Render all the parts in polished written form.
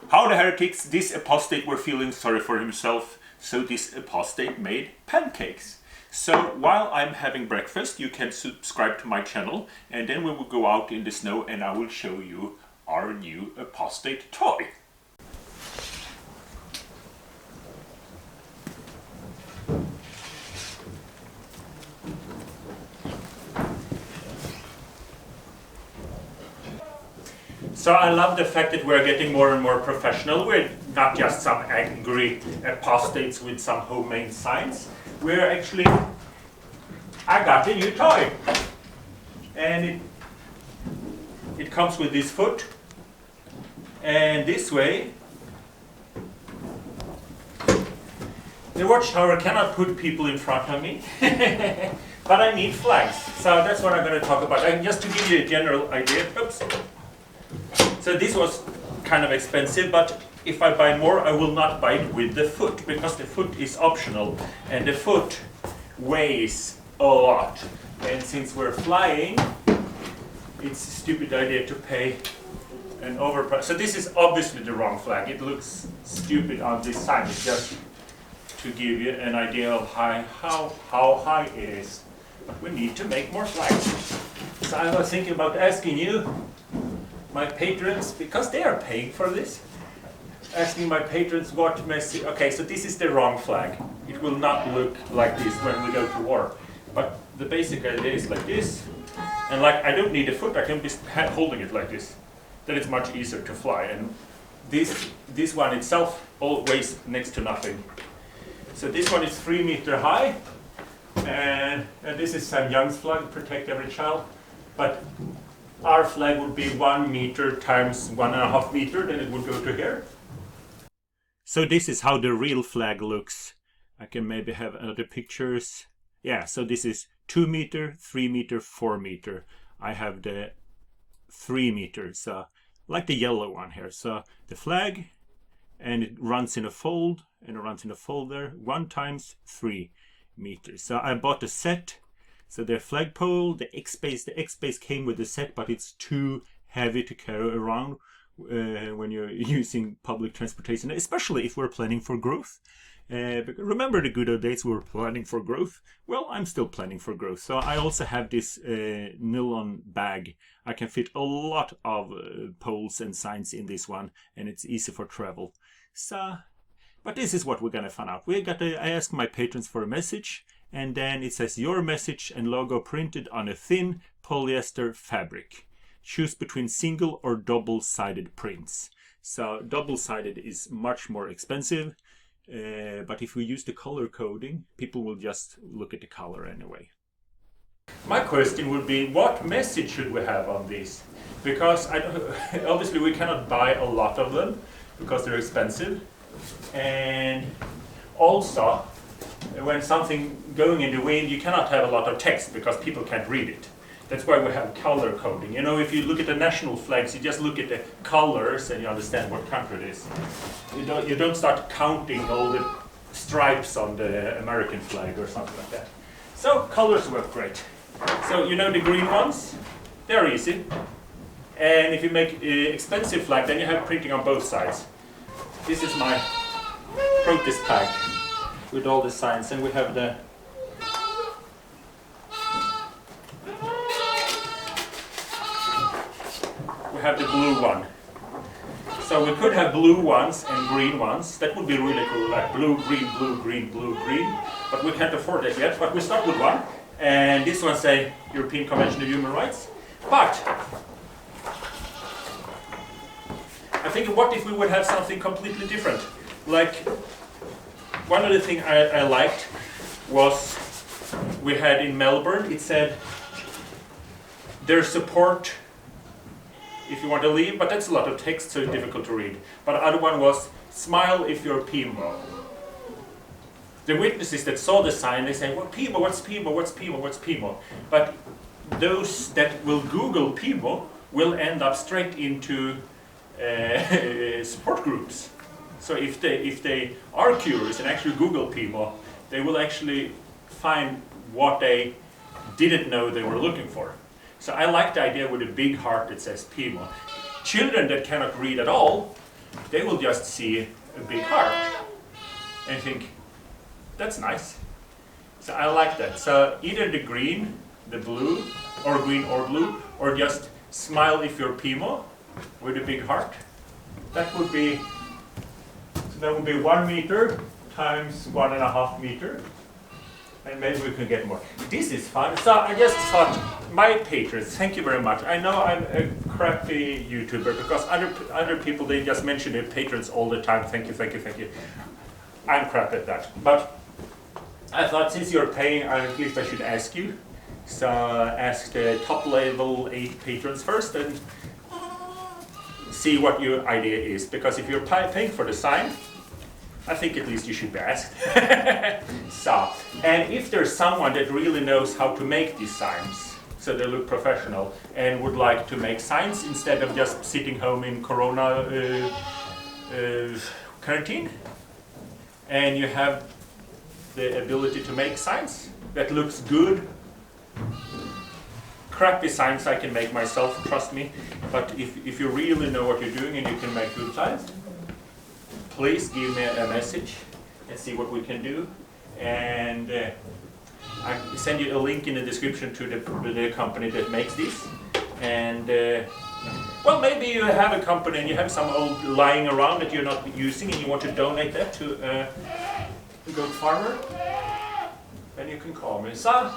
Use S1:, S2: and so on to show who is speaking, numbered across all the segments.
S1: How the heretics, this apostate were feeling sorry for himself, so this apostate made pancakes. So while I'm having breakfast, you can subscribe to my channel, and then we will go out in the snow and I will show you our new apostate toy. So I love the fact that we're getting more and more professional. We're not just some angry apostates with some homemade signs. We're actually, I got a new toy. And it comes with this foot. And this way, the watchtower cannot put people in front of me. But I need flags. So that's what I'm going to talk about. And just to give you a general idea. Oops. So this was kind of expensive, but if I buy more, I will not buy it with the foot, because the foot is optional, and the foot weighs a lot. And since we're flying, it's a stupid idea to pay an overprice. So this is obviously the wrong flag. It stupid on this sign. It's just to give you an idea of how high it is. But we need to make more flags. So I was thinking about asking you, my patrons, because they are paying for this, asking my patrons what message. Okay, so this is the wrong flag. It will not look like this when we go to war. But the basic idea is like this. And like, I don't need a foot, I can be holding it like this. Then it's much easier to fly. And this one itself all weighs next to nothing. So this one is 3 meters high. And this is Sam Young's flag, Protect Every Child. But our flag would be 1 meter times 1.5 meters, then it would go to here. So this is how the real flag looks. I can maybe have other pictures. Yeah, so this is 2 meter, 3 meter, 4 meter. I have the 3 meters, like the yellow one here. So the flag, and it runs in a fold, and it runs in a fold there, 1 times 3 meters. So I bought a set. So the flagpole, the X-Base came with the set, but it's too heavy to carry around when you're using public transportation, especially if we're planning for growth. Remember the good old days we were planning for growth? Well, I'm still planning for growth. So I also have this nylon bag. I can fit a lot of poles and signs in this one, and it's easy for travel. So, but this is what we're gonna find out. I asked my patrons for a message, and then it says your message and logo printed on a thin polyester fabric. Choose between single or double-sided prints. So double-sided is much more expensive, but if we use the color coding, people will just look at the color anyway. My question would be, what message should we have on this? Because obviously we cannot buy a lot of them because they're expensive, and also when something going in the wind, you cannot have a lot of text because people can't read it. That's why we have color coding. You know, if you look at the national flags, you just look at the colors and you understand what country it is. You don't start counting all the stripes on the American flag or something like that. So colors work great. So you know the green ones? They're easy. And if you make expensive flag, then you have printing on both sides. This is my protest pack with all the signs, and we have the blue one. So we could have blue ones and green ones. That would be really cool, like blue, green, blue, green, blue, green. But we can't afford that yet. But we start with one, and this one say European Convention of Human Rights. But I think, what if we would have something completely different? Like, one of the things I liked was we had in Melbourne, it said their support if you want to leave, but that's a lot of text, so it's difficult to read. But the other one was smile if you're PIMO. The witnesses that saw the sign, they say, well, PIMO, what's PIMO, what's PIMO, what's PIMO? But those that will Google PIMO will end up straight into support groups. So if they are curious and actually Google PIMO, they will actually find what they didn't know they were looking for. So I like the idea with a big heart that says PIMO. Children that cannot read at all they will just see a big heart and think, that's nice. So I like that. So either the green, the blue, or green or blue, or just smile if you're PIMO with a big heart. That would be, so that would be 1 meter times 1.5 meter. And maybe we can get more. This is fun. So I just thought, my patrons, thank you very much. I know I'm a crappy YouTuber because other people, they just mention their patrons all the time. Thank you, thank you, thank you. I'm crap at that. But I thought since you're paying, at least I should ask you. So ask the top level 8 patrons first and see what your idea is. Because if you're paying for the sign, I think at least you should be asked. So, and if there's someone that really knows how to make these signs, so they look professional, and would like to make signs instead of just sitting home in Corona quarantine, and you have the ability to make signs that looks good. Crappy signs I can make myself, trust me, but if you really know what you're doing and you can make good signs, please give me a message and see what we can do. And I send you a link in the description to the company that makes this. And well, maybe you have a company and you have some old lying around that you're not using and you want to donate that to a goat farmer, then you can call me. So,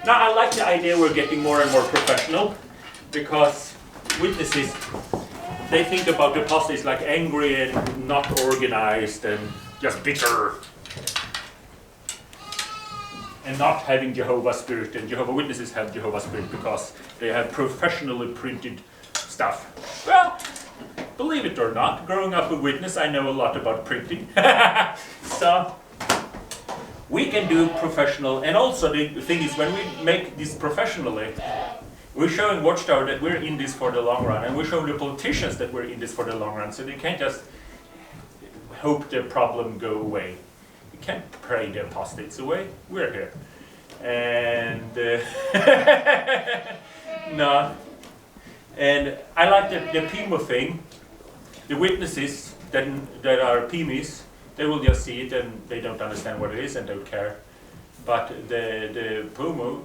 S1: now I like the idea we're getting more and more professional, because witnesses, they think about the apostles like angry and not organized and just bitter and not having Jehovah's Spirit. And Jehovah's Witnesses have Jehovah's Spirit because they have professionally printed stuff. Well, believe it or not, growing up a witness, I know a lot about printing. So we can do professional, and also the thing is, when we make this professionally, we're showing Watchtower that we're in this for the long run, and we're showing the politicians that we're in this for the long run, so they can't just hope the problem go away. You can't pray the apostates away. We're here. And no. And I like the PIMO thing. The witnesses that are PIMIs, they will just see it and they don't understand what it is and don't care. But the PIMOs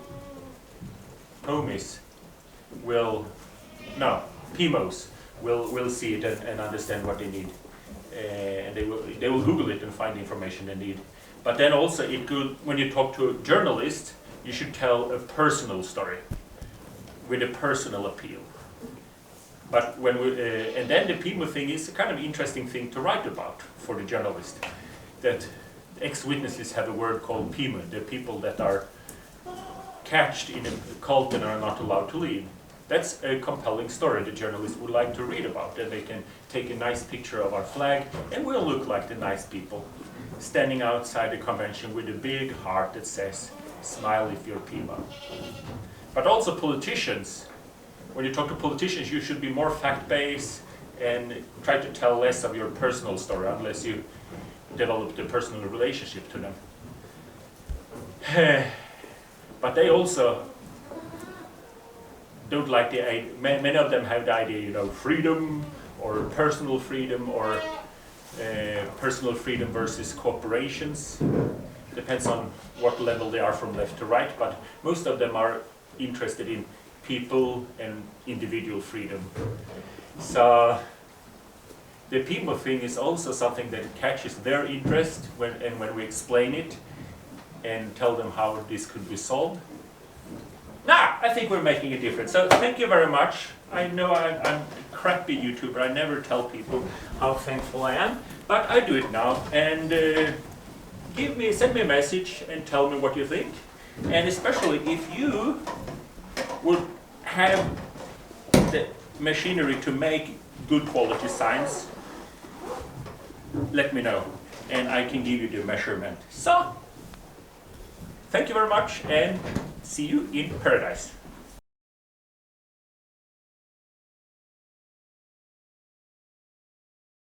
S1: will see it and understand what they need. And they will Google it and find the information they need. But then also it could, when you talk to a journalist, you should tell a personal story with a personal appeal. But when and then the PIMO thing is a kind of interesting thing to write about for the journalist. That ex-witnesses have a word called PIMO, the people that are catched in a cult and are not allowed to leave. That's a compelling story the journalist would like to read about, and they can take a nice picture of our flag and we'll look like the nice people standing outside the convention with a big heart that says, smile if you're PIMO. But also politicians, when you talk to politicians, you should be more fact-based and try to tell less of your personal story unless you develop the personal relationship to them. But they also don't like the idea. Many of them have the idea, you know, freedom or personal freedom or personal freedom versus corporations. Depends on what level they are from left to right, but most of them are interested in people and individual freedom. So the PIMO thing is also something that catches their interest when we explain it and tell them how this could be solved. Now, I think we're making a difference. So thank you very much. I know I'm a crappy YouTuber. I never tell people how thankful I am, but I do it now. And send me a message and tell me what you think. And especially if you would have the machinery to make good quality signs, let me know and I can give you the measurement. So, thank you very much and see you in paradise.